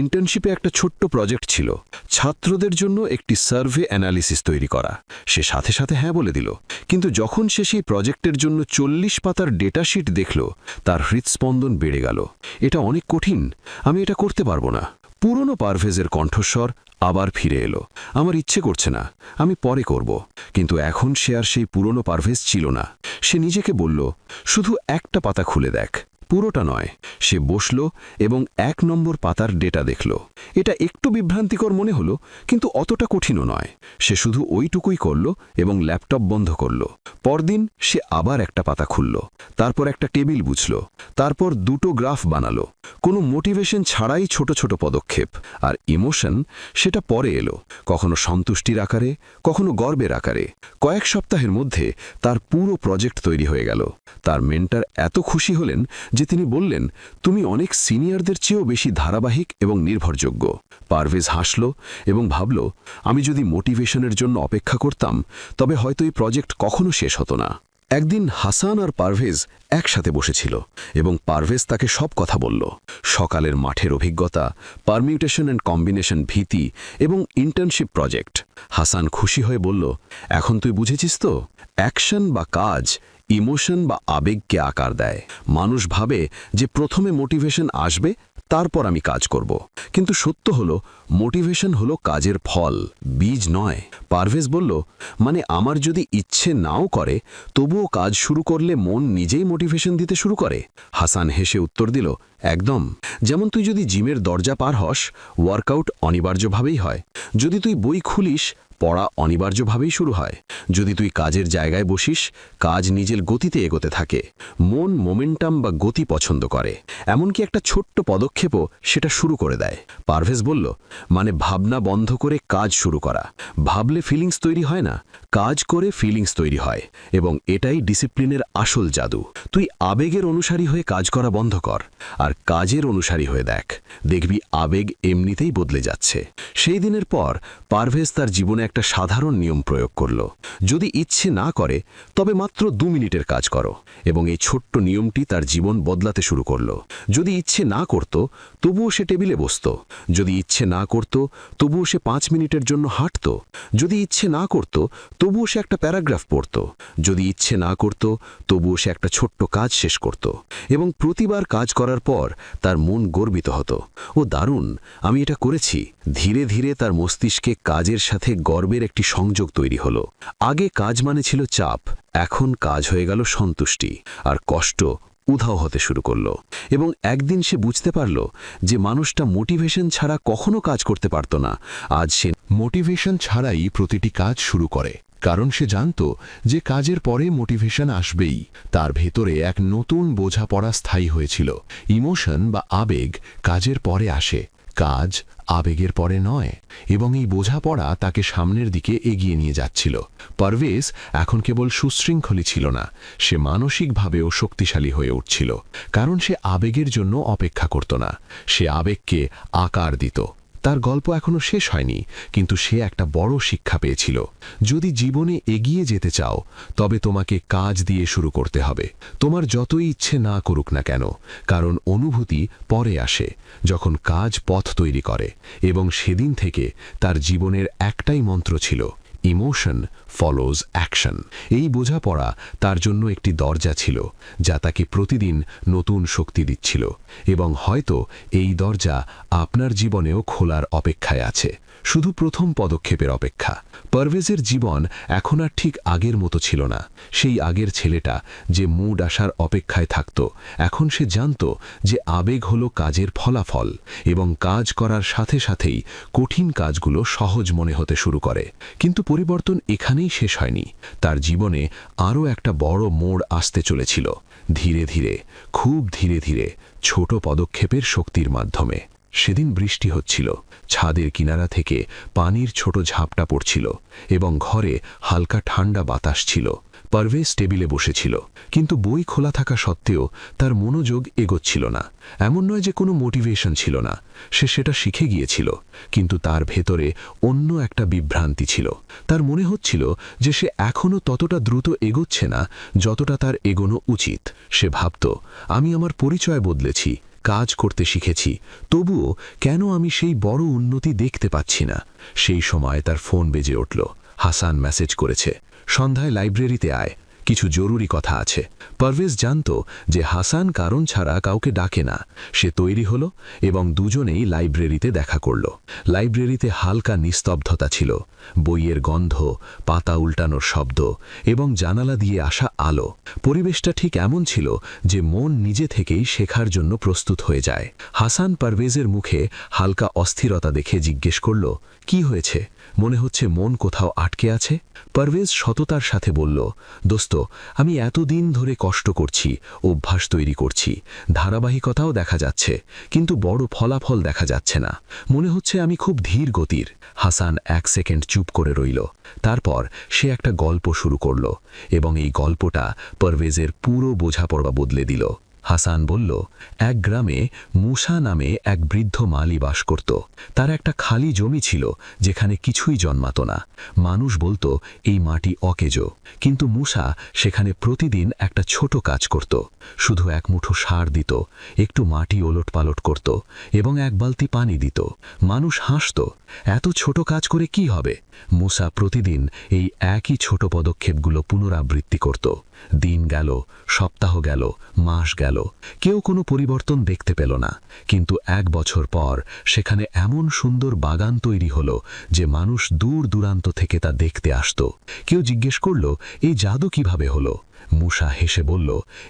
ইন্টার্নশিপে একটা ছোট্ট প্রজেক্ট ছিল, ছাত্রদের জন্য একটি সার্ভে অ্যানালিসিস তৈরি করা। সে সাথে সাথে হ্যাঁ বলে দিল, কিন্তু যখন সে সেই প্রজেক্টের জন্য 40 পাতার ডেটা শিট দেখল, তার হৃৎস্পন্দন বেড়ে গেল। এটা অনেক কঠিন, আমি এটা করতে পারবো না। পুরনো পারভেজের কণ্ঠস্বর আবার ফিরে এলো। আমার ইচ্ছে করছে না, আমি পরে করব। কিন্তু এখন সে আর সেই পুরনো পারভেজ ছিল না। সে নিজেকে বলল, শুধু একটা পাতা খুলে দেখ, পুরোটা নয়। সে বসল এবং 1 নম্বর পাতার ডেটা দেখল। এটা একটু বিভ্রান্তিকর মনে হলো, কিন্তু অতটা কঠিনও নয়। সে শুধু ওইটুকুই করল এবং ল্যাপটপ বন্ধ করল। পরদিন সে আবার একটা পাতা খুলল, তারপর একটা টেবিল বুঝল, তারপর 2টো গ্রাফ বানালো। কোনো মোটিভেশন ছাড়াই ছোট ছোট পদক্ষেপ। আর ইমোশন, সেটা পরে এলো, কখনো সন্তুষ্টির আকারে, কখনো গর্বের আকারে। কয়েক সপ্তাহের মধ্যে তার পুরো প্রজেক্ট তৈরি হয়ে গেল। তার মেন্টর এত খুশি হলেন যে তিনি বললেন, তুমি অনেক সিনিয়রদের চেয়েও বেশি ধারাবাহিক এবং নির্ভরযোগ্য। পারভেজ হাসল এবং ভাবল, আমি যদি মোটিভেশনের জন্য অপেক্ষা করতাম তবে হয়তো এই প্রজেক্ট কখনো শেষ হতো না। একদিন হাসান আর পারভেজ একসাথে বসেছিল এবং পারভেজ তাকে সব কথা বলল। সকালের মাঠের অভিজ্ঞতা, পারমিউটেশন অ্যান্ড কম্বিনেশন ভীতি এবং ইন্টার্নশিপ প্রজেক্ট। হাসান খুশি হয়ে বলল, এখন তুই বুঝেছিস তো, অ্যাকশন বা কাজ ইমোশন বা আবেগকে আকার দেয়। মানুষ ভাবে যে প্রথমে মোটিভেশন আসবে, তারপর আমি কাজ করব। কিন্তু সত্য হলো, মোটিভেশন হলো কাজের ফল, বীজ নয়। পারভেজ বলল, মানে আমার যদি ইচ্ছে নাও করে তবুও কাজ শুরু করলে মন নিজেই মোটিভেশন দিতে শুরু করে? হাসান হেসে উত্তর দিল, একদম। যেমন তুই যদি জিমের দরজা পার হস, ওয়ার্কআউট অনিবার্যভাবেই হয়। যদি তুই বই খুলিস, পড়া অনিবার্যভাবেই শুরু হয়। যদি তুই কাজের জায়গায় বসিস, কাজ নিজের গতিতে এগোতে থাকে। মন মোমেন্টাম বা গতি পছন্দ করে। এমনকি একটা ছোট্ট পদক্ষেপও সেটা শুরু করে দেয়। পারভেজ বলল, মানে ভাবনা বন্ধ করে কাজ শুরু করা। ভাবলে ফিলিংস তৈরি হয় না, কাজ করে ফিলিংস তৈরি হয়। এবং এটাই ডিসিপ্লিনের আসল জাদু। তুই আবেগের অনুসারী হয়ে কাজ করা বন্ধ কর, আর কাজের অনুসারী হয়ে দেখ, দেখবি আবেগ এমনিতেই বদলে যাচ্ছে। সেই দিনের পর পারভেজ তার জীবনে একটা সাধারণ নিয়ম প্রয়োগ করল। যদি ইচ্ছে না করে তবে মাত্র 2 মিনিটের কাজ করো। এবং এই ছোট্ট নিয়মটি তার জীবন বদলাতে শুরু করল। যদি ইচ্ছে না করত তবুও সে টেবিলে বসত। যদি ইচ্ছে না করত তবুও সে 5 মিনিটের জন্য হাঁটত। যদি ইচ্ছে না করত তবুও সে একটা প্যারাগ্রাফ পড়ত। যদি ইচ্ছে না করত তবুও সে একটা ছোট্ট কাজ শেষ করত। এবং প্রতিবার কাজ করার পর তার মন গর্বিত হতো, ও দারুণ, আমি এটা করেছি। ধীরে ধীরে তার মস্তিষ্কে কাজের সাথে গর্বের একটি সংযোগ তৈরি হলো। আগে কাজ মানে ছিল চাপ, এখন কাজ হয়ে গেল সন্তুষ্টি। আর কষ্ট উধাও হতে শুরু করল। এবং একদিন সে বুঝতে পারল যে মানুষটা মোটিভেশন ছাড়া কখনো কাজ করতে পারত না। আজ সে মোটিভেশন ছাড়াই প্রতিটি কাজ শুরু করে, কারণ সে জানত যে কাজের পরে মোটিভেশন আসবেই। তার ভেতরে এক নতুন বোঝাপড়া স্থায়ী হয়েছিল। ইমোশন বা আবেগ কাজের পরে আসে, কাজ আবেগের পরে নয়। এবং এই বোঝাপড়া তাকে সামনের দিকে এগিয়ে নিয়ে যাচ্ছিল। পারভেজ এখন কেবল সুশৃঙ্খলই ছিল না, সে মানসিকভাবেও শক্তিশালী হয়ে উঠছিল। কারণ সে আবেগের জন্য অপেক্ষা করত না, সে আবেগকে আকার দিত। তার গল্প এখনো শেষ হয়নি, কিন্তু সে একটা বড় শিক্ষা পেয়েছিল। যদি জীবনে এগিয়ে যেতে চাও তবে তোমাকে কাজ দিয়ে শুরু করতে হবে, তোমার যতই ইচ্ছে না করুক না কেন। কারণ অনুভূতি পরে আসে, যখন কাজ পথ তৈরি করে। এবং সেদিন থেকে তার জীবনের একটাই মন্ত্র ছিল, ইমোশন ফলোজ অ্যাকশন। এই বোঝাপড়া তার জন্য একটি দরজা ছিল, যা তাকে প্রতিদিন নতুন শক্তি দিচ্ছিল। এবং হয়তো এই দরজা আপনার জীবনেও খোলার অপেক্ষায় আছে, শুধু প্রথম পদক্ষেপের অপেক্ষা। পারভেজের জীবন এখন আর ঠিক আগের মতো ছিল না। সেই আগের ছেলেটা যে মুড আসার অপেক্ষায় থাকত, এখন সে জানত যে আবেগ হলো কাজের ফলাফল। এবং কাজ করার সাথে সাথেই কঠিন কাজগুলো সহজ মনে হতে শুরু করে। কিন্তু পরিবর্তন এখানেই শেষ হয়নি। তার জীবনে আরও একটা বড় মোড় আসতে চলেছিল, ধীরে ধীরে, খুব ধীরে ধীরে, ছোট পদক্ষেপের শক্তির মাধ্যমে। সেদিন বৃষ্টি হচ্ছিল, ছাদের কিনারা থেকে পানির ছোট ঝাপটা পড়ছিল এবং ঘরে হালকা ঠান্ডা বাতাস ছিল। পারভেজ টেবিলে বসেছিল, কিন্তু বই খোলা থাকা সত্ত্বেও তার মনোযোগ এগোচ্ছিল না। এমন নয় যে কোনো মোটিভেশন ছিল না, সে সেটা শিখে গিয়েছিল। কিন্তু তার ভেতরে অন্য একটা বিভ্রান্তি ছিল। তার মনে হচ্ছিল যে সে এখনও ততটা দ্রুত এগোচ্ছে না যতটা তার এগোনো উচিত। সে ভাবত, আমি আমার পরিচয় বদলেছি, কাজ করতে শিখেছি, তবুও কেন আমি সেই বড় উন্নতি দেখতে পাচ্ছি না? সেই সময় তার ফোন বেজে উঠল। হাসান মেসেজ করেছে, সন্ধ্যায় লাইব্রেরিতে আয়। কিছু জরুরি কথা আছে। পারভেজ জানত যে হাসান কারণ ছাড়া কাউকে ডাকে না। সে তৈরি হলো এবং দুজনেই লাইব্রেরিতে দেখা করল। লাইব্রেরিতে হালকা নিস্তব্ধতা ছিল, বইয়ের গন্ধ, পাতা উল্টানোর শব্দ এবং জানালা দিয়ে আসা আলো। পরিবেশটা ঠিক এমন ছিল যে মন নিজে থেকেই শেখার জন্য প্রস্তুত হয়ে যায়। হাসান পারভেজের মুখে হালকা অস্থিরতা দেখে জিজ্ঞেস করল, কি হয়েছে? মনে হচ্ছে মন কোথাও আটকে আছে। পারভেজ সততার সাথে বলল, দোস্ত, আমি এতদিন ধরে কষ্ট করছি, অভ্যাস তৈরি করছি, ধারাবাহিকতাও দেখা যাচ্ছে, কিন্তু বড় ফলাফল দেখা যাচ্ছে না। মনে হচ্ছে আমি খুব ধীর গতির। হাসান 1 সেকেন্ড চুপ করে রইল। তারপর সে একটা গল্প শুরু করল এবং এই গল্পটা পারভেজের পুরো বোঝাপড়া বদলে দিল। হাসান বলল, এক গ্রামে মুসা নামে এক বৃদ্ধ মালি বাস করত। তার একটা খালি জমি ছিল যেখানে কিছুই জন্মাত না। মানুষ বলতো এই মাটি অকেজো, কিন্তু মুসা সেখানে প্রতিদিন একটা ছোট কাজ করত। শুধু এক মুঠো সার দিত, একটু মাটি ওলটপালট করত এবং 1 বালতি পানি দিত। মানুষ হাসত, এত ছোট কাজ করে কি হবে? মুসা প্রতিদিন এই একই ছোট পদক্ষেপগুলো পুনরাবৃত্তি করত। দিন গেল, সপ্তাহ গেল, মাস গেল, কেউ কোনো পরিবর্তন দেখতে পেল না। কিন্তু 1 বছর পর সেখানে এমন সুন্দর বাগান তৈরি হলো যে মানুষ দূর দূরান্ত থেকে তা দেখতে আসত। কেউ জিজ্ঞেস করল, এই জাদু কিভাবে হলো? মুসা হেসে বলল,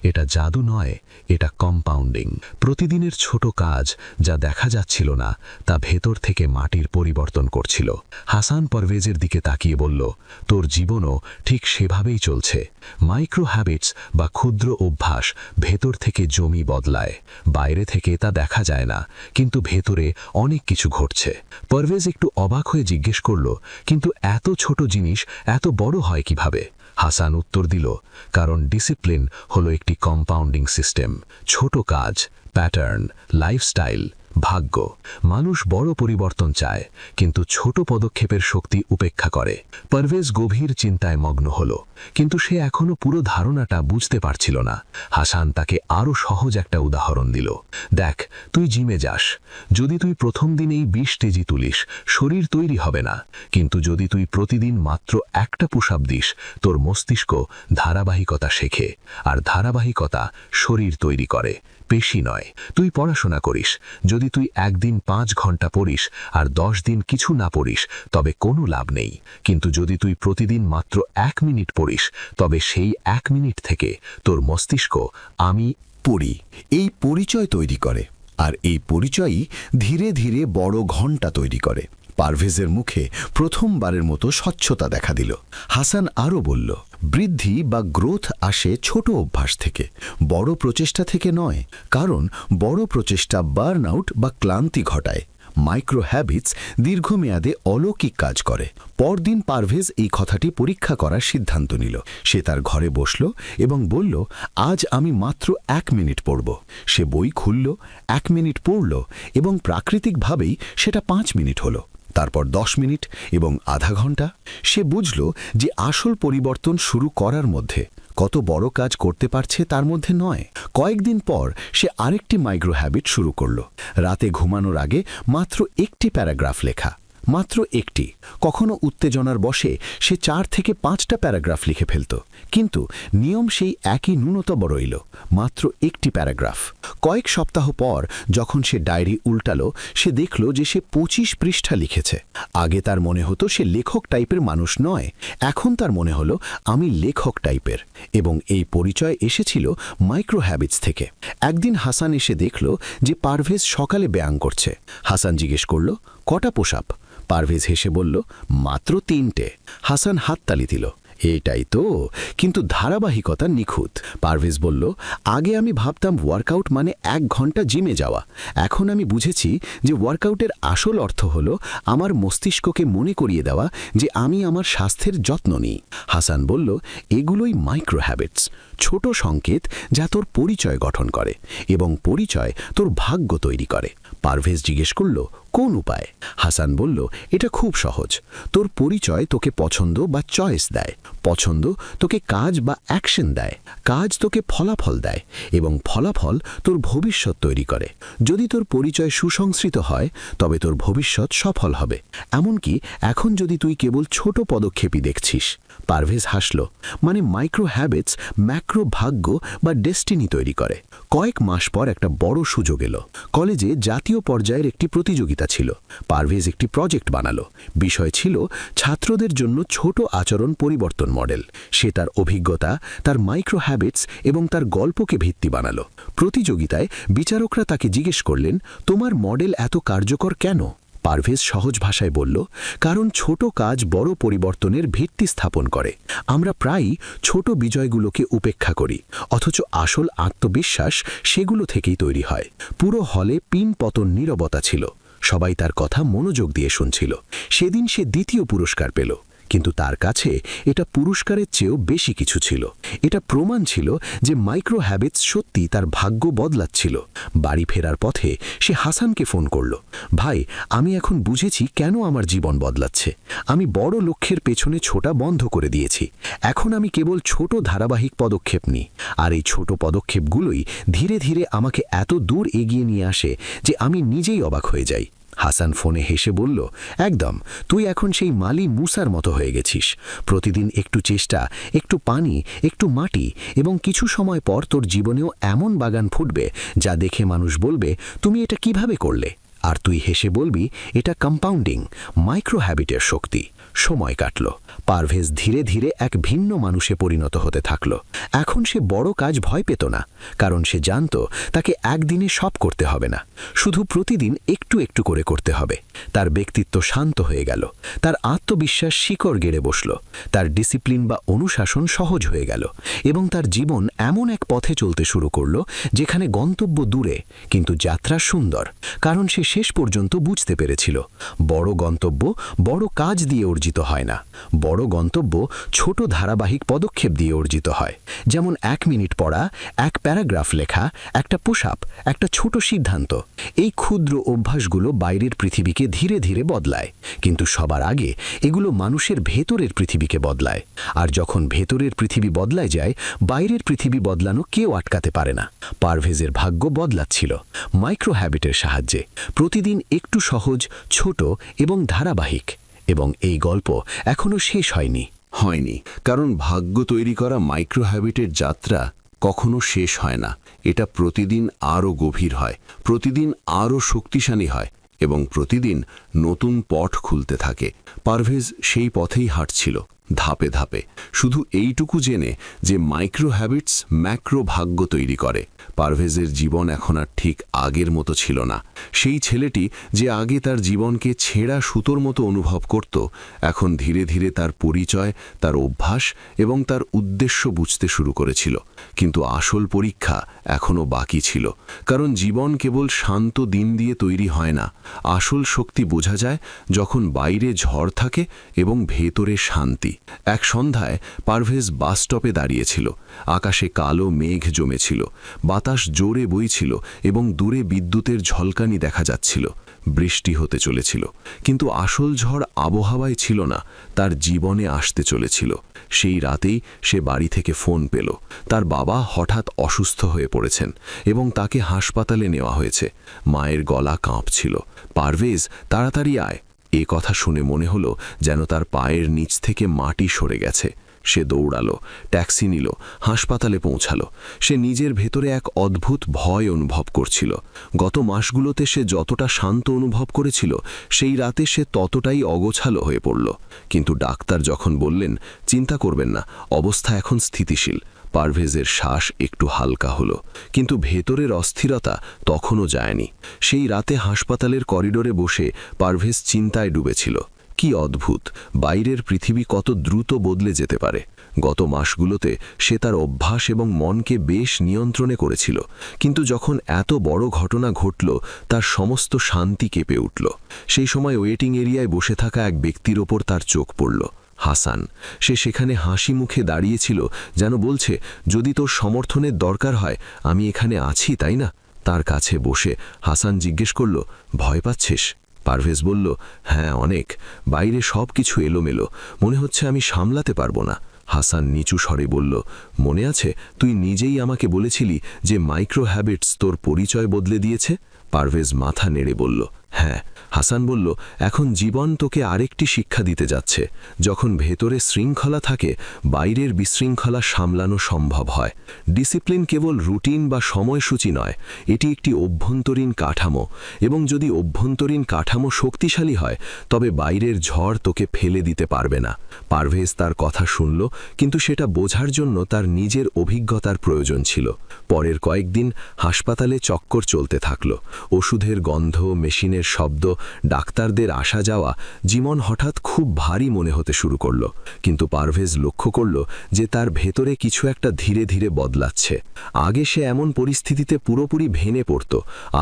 এটা জাদু নয়, এটা কম্পাউন্ডিং। প্রতিদিনের ছোট কাজ যা দেখা যাচ্ছিল না তা ভেতর থেকে মাটির পরিবর্তন করছিল। হাসান পারভেজের দিকে তাকিয়ে বলল, তোর জীবনও ঠিক সেভাবেই চলছে। মাইক্রো হ্যাবিটস বা ক্ষুদ্র অভ্যাস ভেতর থেকে জমি বদলায়। বাইরে থেকে তা দেখা যায় না, কিন্তু ভেতরে অনেক কিছু ঘটছে। পারভেজ একটু অবাক হয়ে জিজ্ঞেস করল, কিন্তু এত ছোট জিনিস এত বড় হয় কিভাবে? হাসান উত্তর দিল, কারণ ডিসিপ্লিন হলো একটি কম্পাউন্ডিং সিস্টেম। ছোট কাজ, প্যাটার্ন, লাইফস্টাইল, ভাগ্য। মানুষ বড় পরিবর্তন চায়, কিন্তু ছোট পদক্ষেপের শক্তি উপেক্ষা করে। পারভেজ গভীর চিন্তায় মগ্ন হল, কিন্তু সে এখনো পুরো ধারণাটা বুঝতে পারছিল না। হাসান তাকে আরও সহজ একটা উদাহরণ দিল, দেখ, তুই জিমে যাস। যদি তুই প্রথম দিনেই 20 কেজি তুলিস, শরীর তৈরি হবে না। কিন্তু যদি তুই প্রতিদিন মাত্র একটা পুশ আপ দিস, তোর মস্তিষ্ক ধারাবাহিকতা শেখে, আর ধারাবাহিকতা শরীর তৈরি করে, পেশি নয়। তুই পড়াশোনা করিস, যদি তুই একদিন 5 ঘন্টা পড়িস আর 10 দিন কিছু না পড়িস, তবে কোনো লাভ নেই। কিন্তু যদি তুই প্রতিদিন মাত্র 1 মিনিট পড়িস, তবে সেই 1 মিনিট থেকে তোর মস্তিষ্ক আমি পড়ি এই পরিচয় তৈরি করে, আর এই পরিচয়ই ধীরে ধীরে বড় ঘণ্টা তৈরি করে। পারভেজের মুখে প্রথমবারের মতো স্বচ্ছতা দেখা দিল। হাসান আরও বলল, বৃদ্ধি বা গ্রোথ আসে ছোট অভ্যাস থেকে, বড় প্রচেষ্টা থেকে নয়। কারণ বড় প্রচেষ্টা বার্ন আউট বা ক্লান্তি ঘটায়। মাইক্রো হ্যাবিটস দীর্ঘমেয়াদে অলৌকিক কাজ করে। পরদিন পারভেজ এই কথাটি পরীক্ষা করার সিদ্ধান্ত নিল। সে তার ঘরে বসল এবং বলল, আজ আমি মাত্র 1 মিনিট পড়ব। সে বই খুলল, 1 মিনিট পড়ল এবং প্রাকৃতিকভাবেই সেটা 5 মিনিট হলো। তারপর 10 মিনিট এবং আধা ঘন্টা। সে বুঝল যে আসল পরিবর্তন শুরু করার মধ্যে, কত বড় কাজ করতে পারছে তার মধ্যে নয়। কয়েকদিন পর সে আরেকটি মাইক্রো হ্যাবিট শুরু করল, রাতে ঘুমানোর আগে মাত্র 1টি প্যারাগ্রাফ লেখা। মাত্র 1টি। কখনো উত্তেজনার বশে সে 4 থেকে 5টা প্যারাগ্রাফ লিখে ফেলত, কিন্তু নিয়ম সেই একই ন্যূনতম রইল, মাত্র 1টি প্যারাগ্রাফ। কয়েক সপ্তাহ পর যখন সে ডায়েরি উল্টালো, সে দেখল যে সে 25 পৃষ্ঠা লিখেছে। আগে তার মনে হতো সে লেখক টাইপের মানুষ নয়, এখন তার মনে হলো আমি লেখক টাইপের। এবং এই পরিচয় এসেছিল মাইক্রো হ্যাবিটস থেকে। একদিন হাসান এসে দেখল যে পারভেজ সকালে ব্যায়াম করছে। হাসান জিজ্ঞেস করল, কটা পোশাপ? পারভেজ হেসে বলল, মাত্র 3টে। হাসান হাততালি দিল, এটাই তো, কিন্তু ধারাবাহিকতা নিখুঁত। পারভেজ বলল, আগে আমি ভাবতাম ওয়ার্কআউট মানে 1 ঘন্টা জিমে যাওয়া। এখন আমি বুঝেছি যে ওয়ার্কআউটের আসল অর্থ হল আমার মস্তিষ্ককে মনে করিয়ে দেওয়া যে আমি আমার স্বাস্থ্যের যত্ন নিই। হাসান বলল, এগুলোই মাইক্রো হ্যাবিটস, ছোট সংকেত যা তোর পরিচয় গঠন করে এবং পরিচয় তোর ভাগ্য তৈরি করে। পারভেজ জিজ্ঞেস করল, কোন উপায়? হাসান বলল, এটা খুব সহজ। তোর পরিচয় তোকে পছন্দ বা চয়েস দেয়, পছন্দ তোকে কাজ বা অ্যাকশন দেয়, কাজ তোকে ফলাফল দেয় এবং ফলাফল তোর ভবিষ্যৎ তৈরি করে। যদি তোর পরিচয় সুসংস্কৃত হয় তবে তোর ভবিষ্যৎ সফল হবে, এমনকি এখন যদি তুই কেবল ছোট পদক্ষেপই দেখছিস। পারভেজ হাসল, মানে মাইক্রো হ্যাবিটস ম্যাক্রো ভাগ্য বা ডেস্টিনি তৈরি করে। কয়েক মাস পর একটা বড় সুযোগ এলো। কলেজে জাতীয় পর্যায়ের একটি প্রতিযোগিতা ছিল। পারভেজ একটি প্রজেক্ট বানালো। বিষয় ছিল ছাত্রদের জন্য ছোট আচরণ পরিবর্তন মডেল। সে তার অভিজ্ঞতা, তার মাইক্রো হ্যাবিটস এবং তার গল্পকে ভিত্তি বানালো। প্রতিযোগিতায় বিচারকরা তাকে জিজ্ঞেস করলেন, তোমার মডেল এত কার্যকর কেন? পারভেজ সহজ ভাষায় বলল, কারণ ছোট কাজ বড় পরিবর্তনের ভিত্তি স্থাপন করে। আমরা প্রায়ই ছোট বিজয়গুলোকে উপেক্ষা করি, অথচ আসল আত্মবিশ্বাস সেগুলো থেকেই তৈরি হয়। পুরো হলে পিন পতন নীরবতা ছিল। সবাই তার কথা মনোযোগ দিয়ে শুনছিল। সেদিন সে দ্বিতীয় পুরস্কার পেল, কিন্তু তার কাছে এটা পুরস্কারের চেয়েও বেশি কিছু ছিল। এটা প্রমাণ ছিল যে মাইক্রো হ্যাবিটস সত্যি তার ভাগ্য বদলাচ্ছিল। বাড়ি ফেরার পথে সে হাসানকে ফোন করল, ভাই, আমি এখন বুঝেছি কেন আমার জীবন বদলাচ্ছে। আমি বড় লক্ষ্যের পেছনে ছোটা বন্ধ করে দিয়েছি। এখন আমি কেবল ছোট ধারাবাহিক পদক্ষেপ নিই, আর এই ছোট পদক্ষেপগুলোই ধীরে ধীরে আমাকে এত দূর এগিয়ে নিয়ে আসে যে আমি নিজেই অবাক হয়ে যাই। হাসান ফোনে হেসে বলল, একদম, তুই এখন সেই মালি মুসার মতো হয়ে গেছিস। প্রতিদিন একটু চেষ্টা, একটু পানি, একটু মাটি এবং কিছু সময় পর তোর জীবনেও এমন বাগান ফুটবে যা দেখে মানুষ বলবে, তুমি এটা কিভাবে করলে? আর তুই হেসে বলবি, এটা কম্পাউন্ডিং, মাইক্রো হ্যাবিটের শক্তি। সময় কাটল। পারভেজ ধীরে ধীরে এক ভিন্ন মানুষে পরিণত হতে থাকল। এখন সে বড় কাজ ভয় পেত না, কারণ সে জানত তাকে একদিনে সব করতে হবে না, শুধু প্রতিদিন একটু একটু করে করতে হবে। তার ব্যক্তিত্ব শান্ত হয়ে গেল, তার আত্মবিশ্বাস শিকড় গেড়ে বসল, তার ডিসিপ্লিন বা অনুশাসন সহজ হয়ে গেল এবং তার জীবন এমন এক পথে চলতে শুরু করল যেখানে গন্তব্য দূরে কিন্তু যাত্রা সুন্দর, কারণ সে শেষ পর্যন্ত বুঝতে পেরেছিল বড় গন্তব্য বড় কাজ দিয়ে অর্জিত হয় না, বড় গন্তব্য ছোট ধারাবাহিক পদক্ষেপ দিয়ে অর্জিত হয়। যেমন 1 মিনিট পড়া, এক প্যারাগ্রাফ লেখা, একটা পুশ আপ, একটা ছোট সিদ্ধান্ত। এই ক্ষুদ্র অভ্যাসগুলো বাইরের পৃথিবীকে ধীরে ধীরে বদলায়, কিন্তু সবার আগে এগুলো মানুষের ভেতরের পৃথিবীকে বদলায়। আর যখন ভেতরের পৃথিবী বদলায় যায়, বাইরের পৃথিবী বদলানো কেউ আটকাতে পারে না। পারভেজের ভাগ্য বদলাচ্ছিল মাইক্রো হ্যাবিটের সাহায্যে, প্রতিদিন একটু সহজ, ছোট এবং ধারাবাহিক। এবং এই গল্প এখনো শেষ হয়নি। কারণ ভাগ্য তৈরি করা মাইক্রো হ্যাবিটের যাত্রা কখনো শেষ হয় না। এটা প্রতিদিন আরও গভীর হয়, প্রতিদিন আরও শক্তিশালী হয় এবং প্রতিদিন নতুন পথ খুলতে থাকে। পারভেজ সেই পথেই হাঁটছিল, ধাপে ধাপে, শুধু এইটুকু জেনে যে মাইক্রো হ্যাবিটস ম্যাক্রো ভাগ্য তৈরি করে। পারভেজের জীবন এখন আর ঠিক আগের মতো ছিল না। সেই ছেলেটি যে আগে তার জীবনকে ছেঁড়া সুতোর মতো অনুভব করত, এখন ধীরে ধীরে তার পরিচয়, তার অভ্যাস এবং তার উদ্দেশ্য বুঝতে শুরু করেছিল। কিন্তু আসল পরীক্ষা এখনও বাকি ছিল, কারণ জীবন কেবল শান্ত দিন দিয়ে তৈরি হয় না। আসল শক্তি বোঝা যায় যখন বাইরে ঝড় থাকে এবং ভেতরে শান্তি। এক সন্ধ্যায় পারভেজ বাস স্টপে দাঁড়িয়েছিল। আকাশে কালো মেঘ জমেছিল, বাতাস জোরে বইছিল এবং দূরে বিদ্যুতের ঝলকানি দেখা যাচ্ছিল। বৃষ্টি হতে চলেছিল, কিন্তু আসল ঝড় আবহাওয়ায় ছিল না, তার জীবনে আসতে চলেছিল। সেই রাতেই সে বাড়ি থেকে ফোন পেল। তার বাবা হঠাৎ অসুস্থ হয়ে পড়েছেন এবং তাকে হাসপাতালে নেওয়া হয়েছে। মায়ের গলা কাঁপছিল, পারভেজ, তাড়াতাড়ি আয়। এ কথা শুনে মনে হলো যেন তার পায়ের নিচ থেকে মাটি সরে গেছে। সে দৌড়ালো, ট্যাক্সি নিল, হাসপাতালে পৌঁছালো। সে নিজের ভেতরে এক অদ্ভুত ভয় অনুভব করছিল। গত মাসগুলোতে সে যতটা শান্ত অনুভব করেছিল, সেই রাতে সে ততটাই অগোছালো হয়ে পড়ল। কিন্তু ডাক্তার যখন বললেন, চিন্তা করবেন না, অবস্থা এখন স্থিতিশীল, পারভেজের শ্বাস একটু হালকা হলো, কিন্তু ভেতরের অস্থিরতা তখনও যায়নি। সেই রাতে হাসপাতালের করিডোরে বসে পারভেজ চিন্তায় ডুবেছিল। কি অদ্ভুত, বাইরের পৃথিবী কত দ্রুত বদলে যেতে পারে। গত মাসগুলোতে সে তার অভ্যাস এবং মনকে বেশ নিয়ন্ত্রণে করেছিল, কিন্তু যখন এত বড় ঘটনা ঘটল, তার সমস্ত শান্তি কেঁপে উঠল। সেই সময় ওয়েটিং এরিয়ায় বসে থাকা এক ব্যক্তির ওপর তার চোখ পড়ল। হাসান। সে সেখানে হাসি মুখে দাঁড়িয়েছিল, যেন বলছে, যদি তোর সমর্থনের দরকার হয় আমি এখানে আছি, তাই না? তার কাছে বসে হাসান জিজ্ঞেস করল, ভয় পাচ্ছিস? পারভেজ বলল, হ্যাঁ অনেক। বাইরে সব কিছু এলোমেলো, মনে হচ্ছে আমি সামলাতে পারবো না। হাসান নিচু স্বরে বলল, মনে আছে তুই নিজেই আমাকে বলেছিলি যে মাইক্রো হ্যাবিটস তোর পরিচয় বদলে দিয়েছে? পারভেজ মাথা নেড়ে বলল, হ্যাঁ। হাসান বলল, এখন জীবন তোকে আরেকটি শিক্ষা দিতে যাচ্ছে। যখন ভেতরে শৃঙ্খলা থাকে, বাইরের বিশৃঙ্খলা সামলানো সম্ভব হয়। ডিসিপ্লিন কেবল রুটিন বা সময়সূচি নয়, এটি একটি অভ্যন্তরীণ কাঠামো, এবং যদি অভ্যন্তরীণ কাঠামো শক্তিশালী হয় তবে বাইরের ঝড় তোকে ফেলে দিতে পারবে না। পারভেজ তার কথা শুনল, কিন্তু সেটা বোঝার জন্য তার নিজের অভিজ্ঞতার প্রয়োজন ছিল। পরের কয়েকদিন হাসপাতালে চক্কর চলতে থাকল। ওষুধের গন্ধ, মেশিনের শব্দ, ডাক্তারদের আসা যাওয়া, জীবন হঠাৎ খুব ভারী মনে হতে শুরু করল। কিন্তু পারভেজ লক্ষ্য করল যে তার ভেতরে কিছু একটা ধীরে ধীরে বদলাচ্ছে। আগে সে এমন পরিস্থিতিতে পুরোপুরি ভেঙে পড়ত,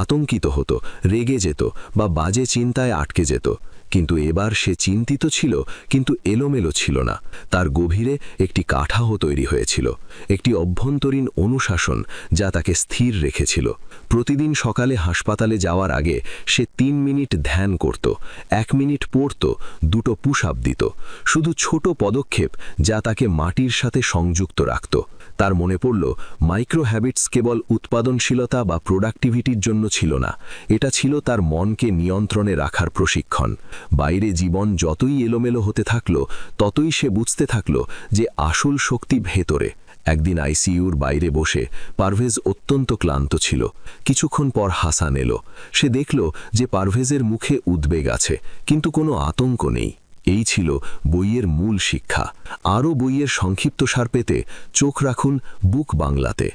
আতঙ্কিত হতো, রেগে যেত বা বাজে চিন্তায় আটকে যেত। কিন্তু এবার সে চিন্তিত ছিল, কিন্তু এলোমেলো ছিল না। তার গভীরে একটি কাঠামো তৈরি হয়েছিল, একটি অভ্যন্তরীণ অনুশাসন যা তাকে স্থির রেখেছিল। প্রতিদিন সকালে হাসপাতালে যাওয়ার আগে সে 3 মিনিট ধ্যান করত, 1 মিনিট পড়ত, 2টো পুশ আপ দিত। শুধু ছোট পদক্ষেপ যা তাকে মাটির সাথে সংযুক্ত রাখত। তার মনে পড়ল, মাইক্রো হ্যাবিটস কেবল উৎপাদনশীলতা বা প্রোডাক্টিভিটির জন্য ছিল না, এটা ছিল তার মনকে নিয়ন্ত্রণে রাখার প্রশিক্ষণ। বাইরে জীবন যতই এলোমেলো হতে থাকল, ততই সে বুঝতে থাকল যে আসল শক্তি ভেতরে। একদিন আইসিইউর বাইরে বসে পারভেজ অত্যন্ত ক্লান্ত ছিল। কিছুক্ষণ পর হাসান এলো। সে দেখল যে পারভেজের মুখে উদ্বেগ আছে, কিন্তু কোনো আতঙ্ক নেই। এই ছিল বইয়ের মূল শিক্ষা। আরও বইয়ের সংক্ষিপ্তসার পেতে চোখ রাখুন বুক বাংলাতে।